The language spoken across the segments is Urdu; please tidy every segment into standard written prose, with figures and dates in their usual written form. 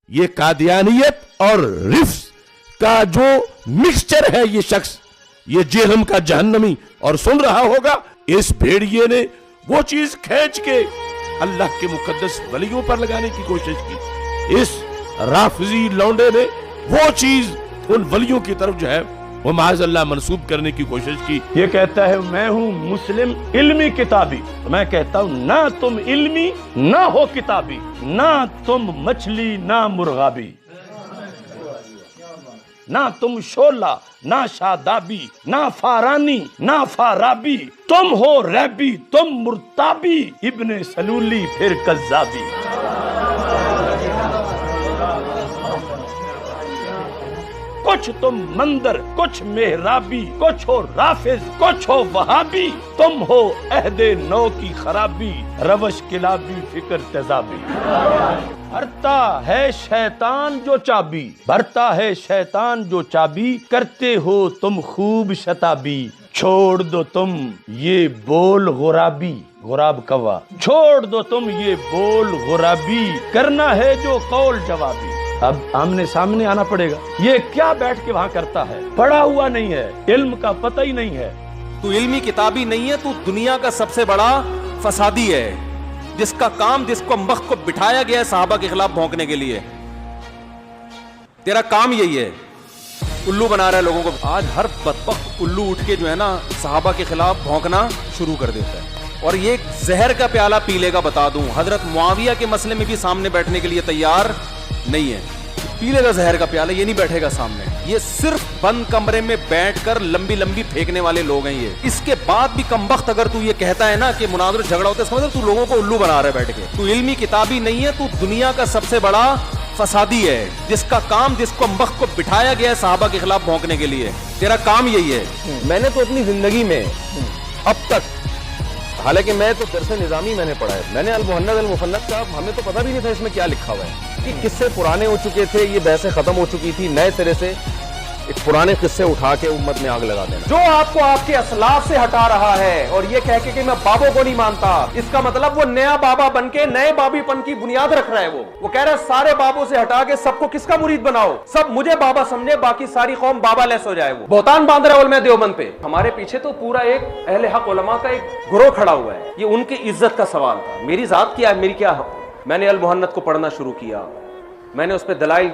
یہ قادیانیت اور رفس کا جو مکسچر ہے یہ شخص، یہ جہنم کا جہنمی، اور سن رہا ہوگا اس بھیڑیے نے وہ چیز کھینچ کے اللہ کے مقدس ولیوں پر لگانے کی کوشش کی، اس رافضی لونڈے نے وہ چیز ان ولیوں کی طرف جو ہے وہ معاذ اللہ منسوب کرنے کی کوشش کی۔ یہ کہتا ہے میں ہوں مسلم علمی کتابی، میں کہتا ہوں نہ تم علمی نہ ہو کتابی، نہ تم مچھلی نہ مرغابی، نہ تم شولہ نہ شادابی، نہ فارانی نہ فارابی، تم ہو ریبی تم مرتابی، ابن سلولی پھر کذابی۔ کچھ تم مندر، کچھ محرابی، کچھ ہو رافض، کچھ ہو وہابی، تم ہو عہد نو کی خرابی، روش کلابی فکر تیزابی۔ بھرتا ہے شیطان جو چابی، بھرتا ہے شیطان جو چابی، کرتے ہو تم خوب شتابی، چھوڑ دو تم یہ بول غرابی، غراب کوا، چھوڑ دو تم یہ بول غرابی، کرنا ہے جو قول جوابی۔ اب آمنے سامنے آنا پڑے گا، یہ کیا بیٹھ کے وہاں کرتا ہے، پڑھا ہوا نہیں ہے، علم کا پتہ ہی نہیں ہے۔ تو علمی کتابی نہیں ہے، تو دنیا کا سب سے بڑا فسادی ہے، جس کا کام، جس کو مخ کو بٹھایا گیا ہے صحابہ کے خلاف بھونکنے کے لیے، تیرا کام یہی ہے، الو بنا رہا ہے لوگوں کو۔ آج ہر بدبخت الو اٹھ کے جو ہے نا صحابہ کے خلاف بھونکنا شروع کر دیتا ہے، اور یہ زہر کا پیالہ پی لے گا، بتا دوں، حضرت معاویہ کے مسئلے میں بھی سامنے بیٹھنے کے لیے تیار نہیں ہے، پی لے گا زہر کا پیالہ، یہ نہیں بیٹھے گا سامنے۔ یہ صرف بند کمرے میں بیٹھ کر لمبی لمبی پھینکنے والے لوگ ہیں یہ۔ اس کے بعد بھی کم وقت اگر تو یہ کہتا ہے نا کہ مناظر جھگڑا ہوتا ہے، سمجھ تو لوگوں کو الو بنا رہا ہے بیٹھ کے۔ تو علمی کتابی نہیں ہے، تو دنیا کا سب سے بڑا فسادی ہے، جس کا کام، جس کو وقت کو بٹھایا گیا ہے صحابہ کے خلاف بھونکنے کے لیے، تیرا کام یہی ہے۔ میں نے تو اپنی زندگی میں اب تک، حالانکہ میں تو درس نظامی میں نے پڑھا ہے، میں نے المہند المفند کا ہمیں تو پتہ بھی نہیں تھا اس میں کیا لکھا ہوا ہے، کہ قصے پرانے ہو چکے تھے، یہ بحثیں ختم ہو چکی تھی، نئے سرے سے ایک پرانے قصے اٹھا کے امت میں آگ لگا دینا۔ جو آپ کو آپ کے اسلاف سے ہٹا رہا ہے اور یہ کہہ کے کہ میں بابوں کو نہیں مانتا، اس کا مطلب وہ نیا بابا بن کے نئے بابی پن کی بنیاد رکھ رہا ہے۔ وہ کہہ رہا ہے سارے بابوں سے ہٹا کے سب کو کس کا مرید بناؤ، سب مجھے بابا سمجھے، باقی ساری قوم بابا لیس ہو جائے۔ وہ بہتان باندھ رہا ہے علماء دیوبند پہ۔ ہمارے پیچھے تو پورا ایک اہل حق علماء کا ایک گروہ کھڑا ہوا ہے، یہ ان کی عزت کا سوال تھا۔ میری ذات کیا ہے، میری کیا حق؟ میں نے المہند کو پڑھنا شروع کیا، میں نے اس پہ دلائل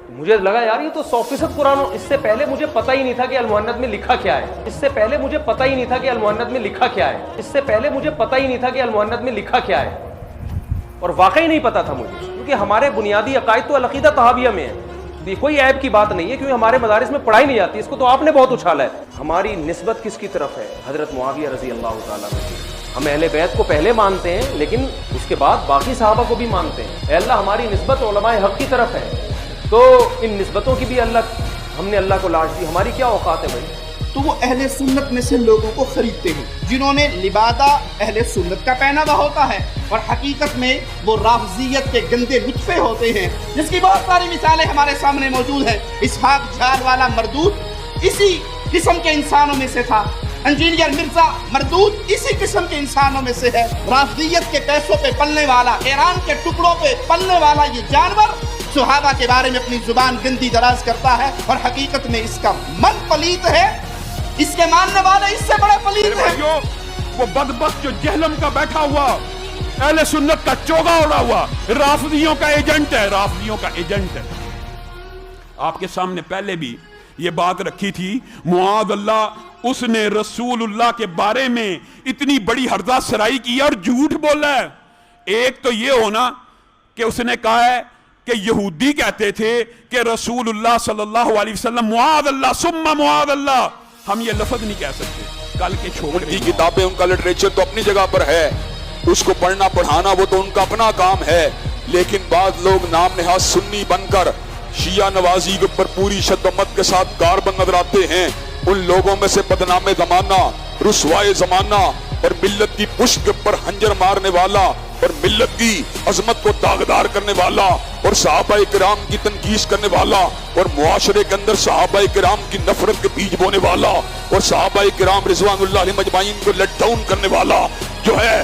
مجھے لگا یار یہ تو 100% قرآن، اس سے پہلے مجھے پتہ ہی نہیں تھا کہ المہند میں لکھا کیا ہے، اس سے پہلے مجھے پتہ ہی نہیں تھا کہ المہند میں لکھا کیا ہے، اس سے پہلے مجھے پتہ ہی نہیں تھا کہ المہند میں لکھا کیا ہے، اور واقعی نہیں پتا تھا مجھے، کیونکہ ہمارے بنیادی عقائد تو العقیدہ طحاویہ میں ہے، یہ کوئی عیب کی بات نہیں ہے، کیونکہ ہمارے مدارس میں پڑھائی نہیں جاتی، اس کو تو آپ نے بہت اچھالا ہے۔ ہماری نسبت کس کی طرف ہے؟ حضرت معاویہ رضی اللہ تعالیٰ عنہ۔ ہم اہل بیت کو پہلے مانتے ہیں، لیکن اس کے بعد باقی صحابہ کو بھی مانتے ہیں۔ اے اللہ ہماری نسبت علماء حق کی طرف ہے، تو ان نسبتوں کی بھی ہم نے اللہ کو لاج دی۔ ہماری کیا اوقات ہے بھائی؟ تو وہ اہل سنت میں سے لوگوں کو خریدتے ہیں جنہوں نے لبادہ اہل سنت کا پہنا ہوا ہوتا ہے، اور حقیقت میں وہ رافضیت کے گندے لطفے ہوتے ہیں، جس کی بہت ساری مثالیں ہمارے سامنے موجود ہیں۔ اسحاق جھال والا مردود اسی قسم کے انسانوں میں سے تھا، انجینئر مرزا مردود اسی قسم کے انسانوں میں سے ہے۔ رافضیت کے پیسوں پہ پلنے والا، ایران کے ٹکڑوں پہ پلنے والا یہ جانور صحابہ کے بارے میں اپنی زبان گندی دراز کرتا ہے، اور حقیقت میں اس کا من پلیت ہے، اس کے ماننے والے اس سے بڑے پلیت ہیں۔ وہ بدبخت جو جہنم کا بیٹھا ہوا، اہل سنت کا چوگا اڑا ہوا، رافضیوں کا ایجنٹ ہے، رافضیوں کا ایجنٹ ہے۔ آپ کے سامنے پہلے بھی یہ بات رکھی تھی، معاذ اللہ اس نے رسول اللہ کے بارے میں اتنی بڑی ہرزہ سرائی کی اور جھوٹ بولا ہے۔ ایک تو یہ ہونا کہ اس نے کہا ہے کہ یہودی کہتے تھے کہ رسول اللہ صلی اللہ علیہ وسلم معاذ اللہ ثم معاذ اللہ، ہم یہ لفظ نہیں کہہ سکتے۔ کل کے چھوڑ ان کی کتابیں، ان کا لٹریچر تو اپنی جگہ پر ہے، اس کو پڑھنا پڑھانا وہ تو ان کا اپنا کام ہے، لیکن بعض لوگ نام نہاد سنی بن کر شیعہ نوازی کے اوپر پوری شدت کے ساتھ کاربند نظر آتے ہیں۔ ان لوگوں میں سے بدنام زمانہ، رسوائے زمانہ اور ملت کی پشت کے اوپر خنجر مارنے والا اور ملت کی عظمت کو داغدار کرنے والا اور صحابہ کرام کی تنقید کرنے والا اور معاشرے کے اندر صحابہ کرام کی نفرت کے بیج بونے والا اور صحابہ کرام رضوان اللہ علیہ مجمعین کو لیٹ ڈاؤن کرنے والا جو ہے